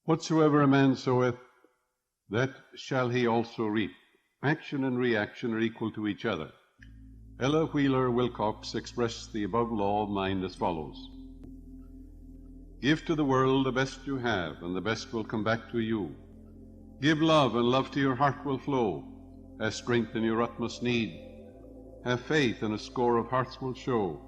Whatsoever a man soweth, that shall he also reap. Action and reaction are equal to each other. Ella Wheeler Wilcox expressed the above law of mind as follows: Give to the world the best you have, and the best will come back to you. Give love, and love to your heart will flow, as strength in your utmost need. Have faith, and a score of hearts will show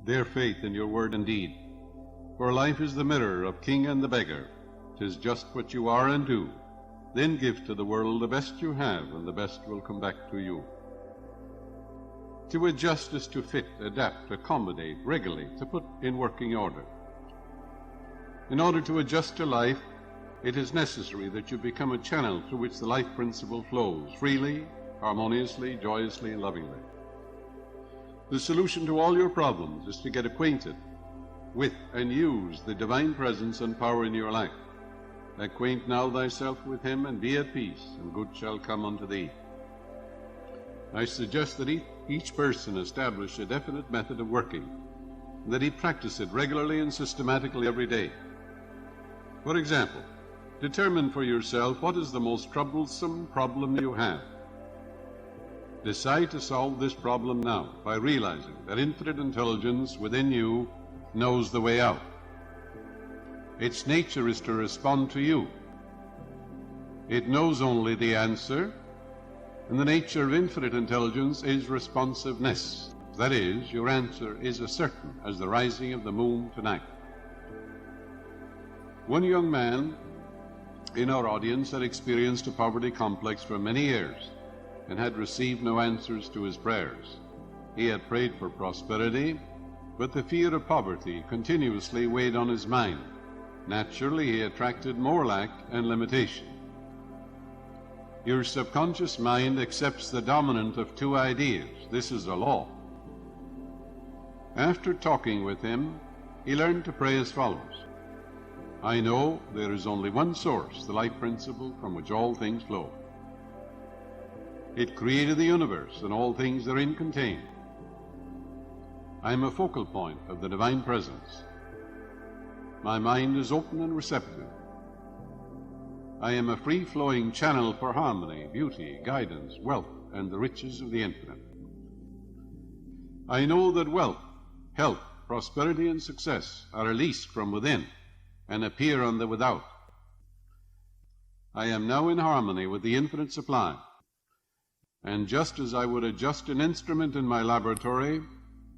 their faith in your word and deed. For life is the mirror of king and the beggar. 'Tis just what you are and do. Then give to the world the best you have, and the best will come back to you. To adjust is to fit, adapt, accommodate, regulate, to put in working order. In order to adjust to life, it is necessary that you become a channel through which the life principle flows freely, harmoniously, joyously, and lovingly. The solution to all your problems is to get acquainted with and use the divine presence and power in your life. Acquaint now thyself with him, and be at peace, and good shall come unto thee. I suggest that each person establish a definite method of working, and that he practice it regularly and systematically every day. For example, determine for yourself what is the most troublesome problem you have. Decide to solve this problem now by realizing that infinite intelligence within you knows the way out. Its nature is to respond to you. It knows only the answer, and the nature of infinite intelligence is responsiveness. That is, your answer is as certain as the rising of the moon tonight. One young man in our audience had experienced a poverty complex for many years and had received no answers to his prayers. He had prayed for prosperity, but the fear of poverty continuously weighed on his mind. Naturally, he attracted more lack and limitation. Your subconscious mind accepts the dominant of two ideas. This is a law. After talking with him, he learned to pray as follows: I know there is only one source, the life principle from which all things flow. It created the universe and all things therein contained. I am a focal point of the divine presence. My mind is open and receptive. I am a free-flowing channel for harmony, beauty, guidance, wealth, and the riches of the infinite. I know that wealth, health, prosperity, and success are released from within and appear on the without. I am now in harmony with the infinite supply, and just as I would adjust an instrument in my laboratory,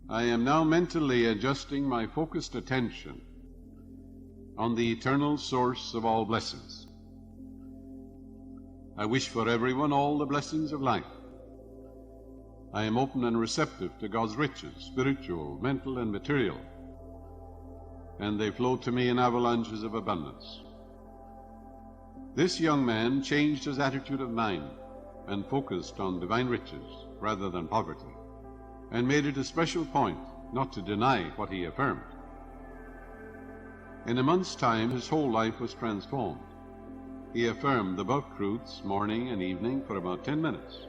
I am now mentally adjusting my focused attention on the eternal source of all blessings. I wish for everyone all the blessings of life. I am open and receptive to God's riches, spiritual, mental, and material, and they flow to me in avalanches of abundance. This young man changed his attitude of mind and focused on divine riches rather than poverty, and made it a special point not to deny what he affirmed. In a month's time, his whole life was transformed. He affirmed the above truths morning and evening for about 10 minutes,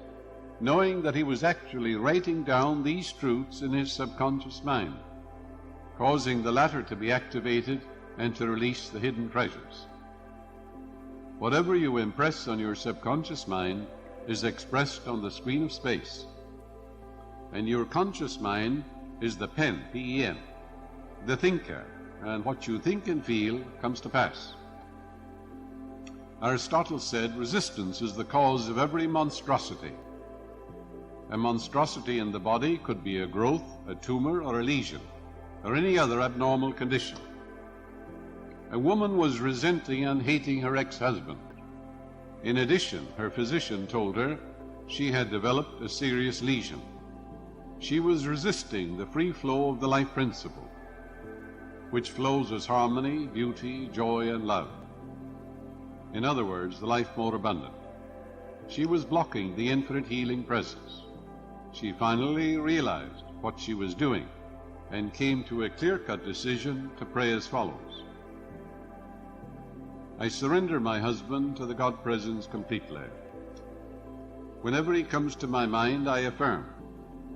knowing that he was actually writing down these truths in his subconscious mind, causing the latter to be activated and to release the hidden treasures. Whatever you impress on your subconscious mind is expressed on the screen of space, and your conscious mind is the pen, P-E-N, the thinker, and what you think and feel comes to pass. Aristotle said, resistance is the cause of every monstrosity. A monstrosity in the body could be a growth, a tumor, or a lesion, or any other abnormal condition. A woman was resenting and hating her ex-husband. In addition, her physician told her she had developed a serious lesion. She was resisting the free flow of the life principle, which flows as harmony, beauty, joy, and love. In other words, the life more abundant. She was blocking the infinite healing presence. She finally realized what she was doing and came to a clear-cut decision to pray as follows: I surrender my husband to the God presence completely. Whenever he comes to my mind, I affirm,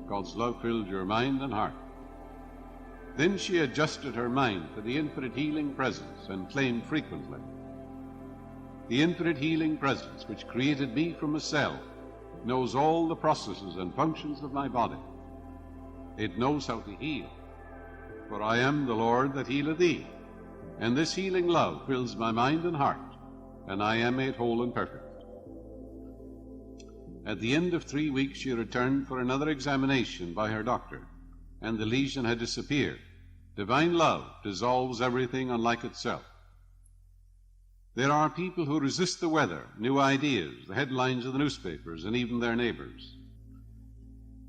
God's love fills your mind and heart. Then she adjusted her mind to the infinite healing presence and claimed frequently, The infinite healing presence which created me from a cell knows all the processes and functions of my body. It knows how to heal, for I am the Lord that healeth thee, and this healing love fills my mind and heart, and I am made whole and perfect. At the end of 3 weeks she returned for another examination by her doctor, and the lesion had disappeared. Divine love dissolves everything unlike itself. There are people who resist the weather, new ideas, the headlines of the newspapers, and even their neighbors.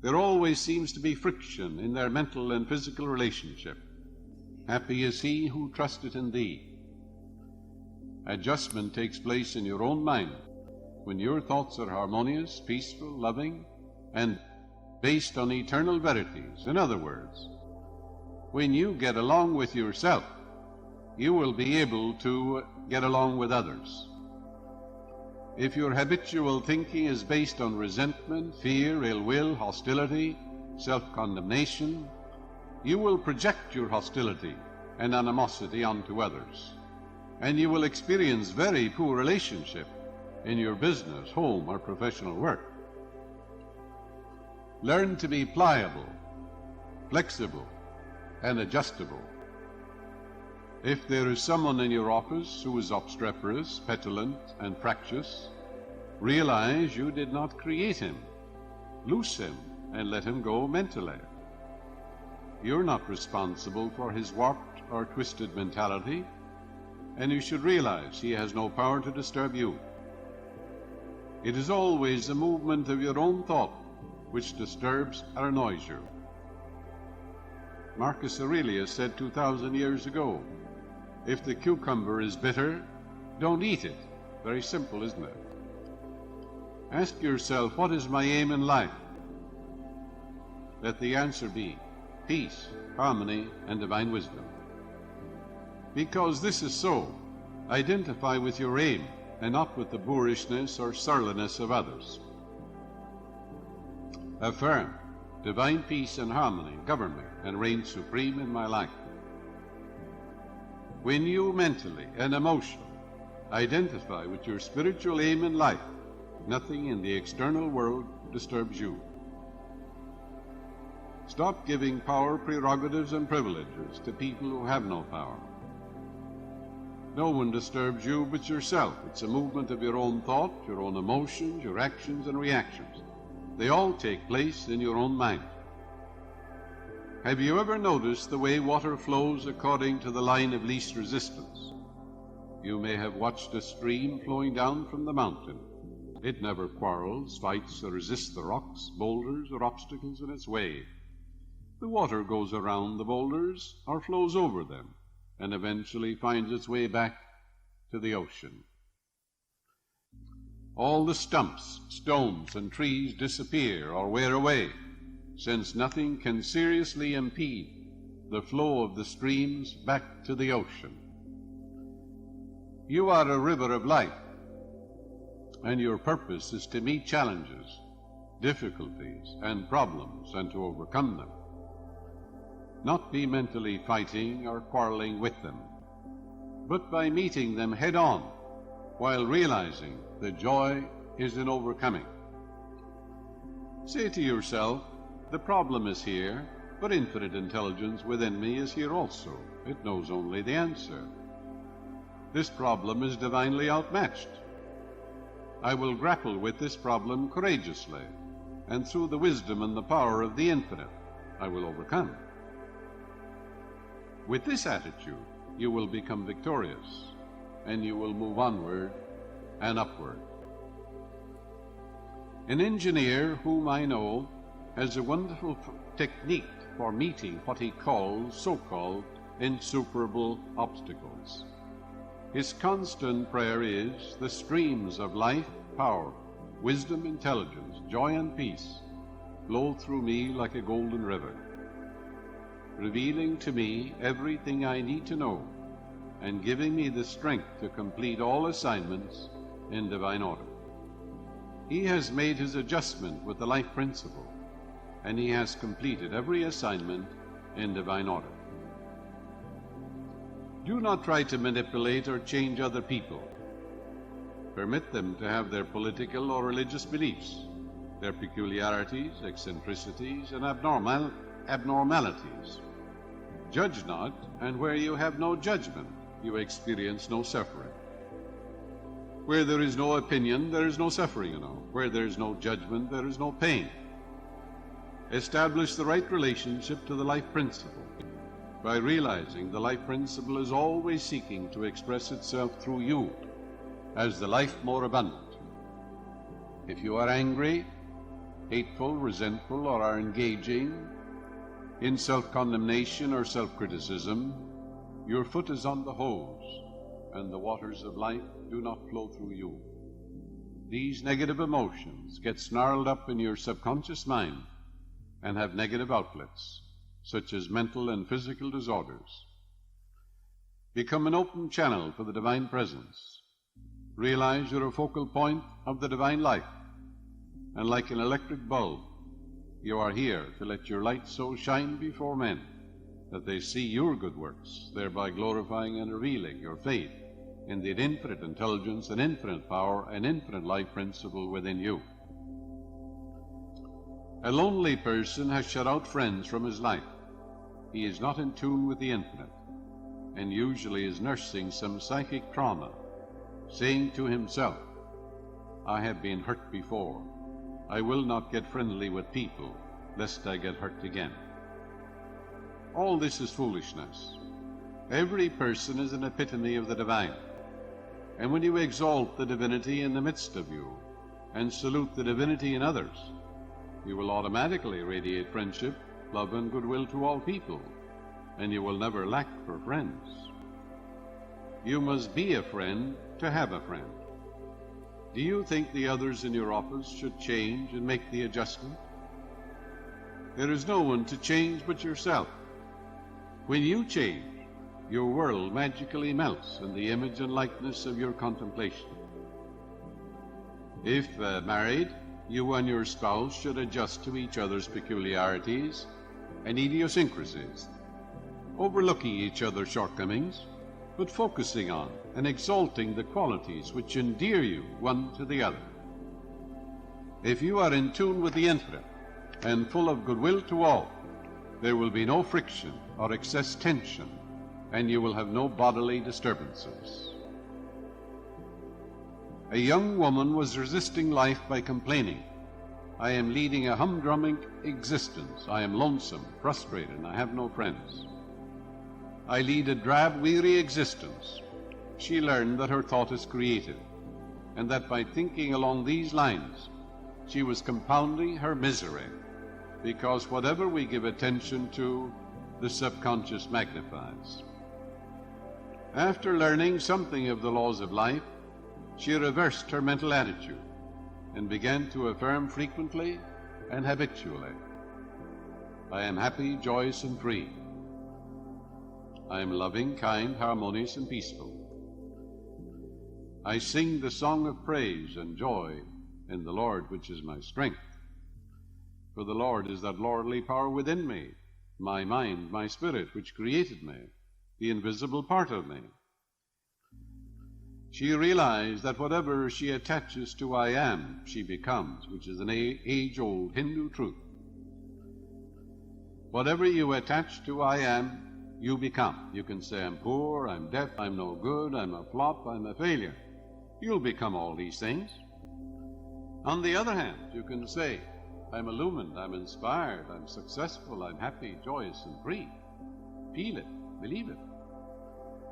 There always seems to be friction in their mental and physical relationship. Happy is he who trusteth in thee. Adjustment takes place in your own mind when your thoughts are harmonious, peaceful, loving, and based on eternal verities. In other words, when you get along with yourself, you will be able to get along with others. If your habitual thinking is based on resentment, fear, ill will, hostility, self-condemnation, you will project your hostility and animosity onto others, and you will experience very poor relationship in your business, home, or professional work. Learn to be pliable, flexible, and adjustable. If there is someone in your office who is obstreperous, petulant, and fractious, realize you did not create him. Loose him and let him go mentally. You're not responsible for his warped or twisted mentality, and you should realize he has no power to disturb you. It is always the movement of your own thought which disturbs or annoys you. Marcus Aurelius said 2,000 years ago, if the cucumber is bitter, don't eat it. Very simple, isn't it? Ask yourself, what is my aim in life? Let the answer be peace, harmony, and divine wisdom. Because this is so, identify with your aim and not with the boorishness or surliness of others. Affirm, divine peace and harmony govern me and reign supreme in my life. When you mentally and emotionally identify with your spiritual aim in life, nothing in the external world disturbs you. Stop giving power, prerogatives, and privileges to people who have no power. No one disturbs you but yourself. It's a movement of your own thought, your own emotions, your actions and reactions. They all take place in your own mind. Have you ever noticed the way water flows according to the line of least resistance? You may have watched a stream flowing down from the mountain. It never quarrels, fights, or resists the rocks, boulders, or obstacles in its way. The water goes around the boulders or flows over them, and eventually finds its way back to the ocean. All the stumps, stones, and trees disappear or wear away, since nothing can seriously impede the flow of the streams back to the ocean. You are a river of life, and your purpose is to meet challenges, difficulties, and problems, and to overcome them. Not be mentally fighting or quarreling with them, but by meeting them head-on, while realizing the joy is in overcoming. Say to yourself, the problem is here, but infinite intelligence within me is here also. It knows only the answer. This problem is divinely outmatched. I will grapple with this problem courageously, and through the wisdom and the power of the infinite, I will overcome. With this attitude, you will become victorious, and you will move onward and upward. An engineer whom I know has a wonderful technique for meeting what he calls so-called insuperable obstacles. His constant prayer is, the streams of life, power, wisdom, intelligence, joy, and peace flow through me like a golden river, revealing to me everything I need to know and giving me the strength to complete all assignments in divine order. He has made his adjustment with the life principle, and he has completed every assignment in divine order. Do not try to manipulate or change other people. Permit them to have their political or religious beliefs, their peculiarities, eccentricities, and abnormalities. Judge not, and where you have no judgment, you experience no suffering. Where there is no opinion, there is no suffering, Where there is no judgment, there is no pain. Establish the right relationship to the life principle by realizing the life principle is always seeking to express itself through you as the life more abundant. If you are angry, hateful, resentful, or are engaging in self-condemnation or self-criticism, your foot is on the hose, and the waters of life do not flow through you. These negative emotions get snarled up in your subconscious mind and have negative outlets, such as mental and physical disorders. Become an open channel for the divine presence. Realize you're a focal point of the divine life, and like an electric bulb, you are here to let your light so shine before men that they see your good works, thereby glorifying and revealing your faith in the infinite intelligence and infinite power and infinite life principle within you. A lonely person has shut out friends from his life. He is not in tune with the infinite, and usually is nursing some psychic trauma, saying to himself, I have been hurt before. I will not get friendly with people, lest I get hurt again. All this is foolishness. Every person is an epitome of the divine. And when you exalt the divinity in the midst of you and salute the divinity in others, you will automatically radiate friendship, love, and goodwill to all people, and you will never lack for friends. You must be a friend to have a friend. Do you think the others in your office should change and make the adjustment? There is no one to change but yourself. When you change, your world magically melts in the image and likeness of your contemplation. If married, you and your spouse should adjust to each other's peculiarities and idiosyncrasies, overlooking each other's shortcomings, but focusing on and exalting the qualities which endear you one to the other. If you are in tune with the infinite and full of goodwill to all, there will be no friction or excess tension, and you will have no bodily disturbances. A young woman was resisting life by complaining, I am leading a humdrum existence. I am lonesome, frustrated, and I have no friends. I lead a drab, weary existence. She learned that her thought is creative, and that by thinking along these lines, she was compounding her misery, because whatever we give attention to, the subconscious magnifies. After learning something of the laws of life, she reversed her mental attitude and began to affirm frequently and habitually, I am happy, joyous, and free. I am loving, kind, harmonious, and peaceful. I sing the song of praise and joy in the Lord, which is my strength. For the Lord is that lordly power within me, my mind, my spirit, which created me, the invisible part of me. She realized that whatever she attaches to I am, she becomes, which is an age-old Hindu truth. Whatever you attach to I am, you become. You can say, I'm poor, I'm deaf, I'm no good, I'm a flop, I'm a failure. You'll become all these things. On the other hand, you can say, I'm illumined, I'm inspired, I'm successful, I'm happy, joyous, and free. Feel it, believe it.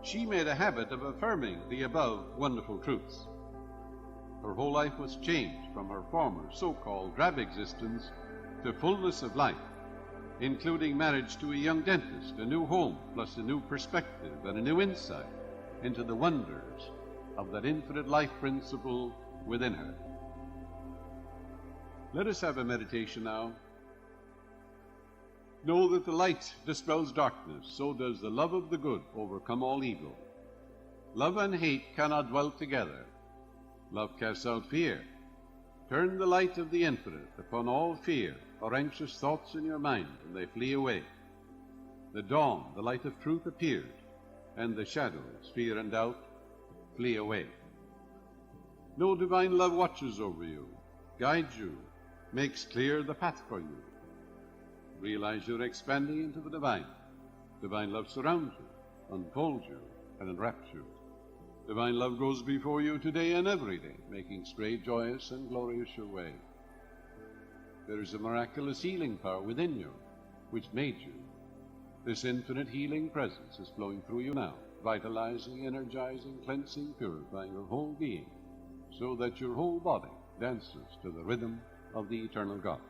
She made a habit of affirming the above wonderful truths. Her whole life was changed from her former so-called drab existence to fullness of life, including marriage to a young dentist, a new home, plus a new perspective and a new insight into the wonders of that infinite life principle within her. Let us have a meditation now. Know that the light dispels darkness, so does the love of the good overcome all evil. Love and hate cannot dwell together. Love casts out fear. Turn the light of the infinite upon all fear or anxious thoughts in your mind, and they flee away. The dawn, the light of truth, appears, and the shadows, fear and doubt, flee away. Know divine love watches over you, guides you, makes clear the path for you. Realize you're expanding into the divine. Divine love surrounds you, unfolds you, and enwraps you. Divine love goes before you today and every day, making straight, joyous, and glorious your way. There is a miraculous healing power within you, which made you. This infinite healing presence is flowing through you now, vitalizing, energizing, cleansing, purifying your whole being, so that your whole body dances to the rhythm of the eternal God.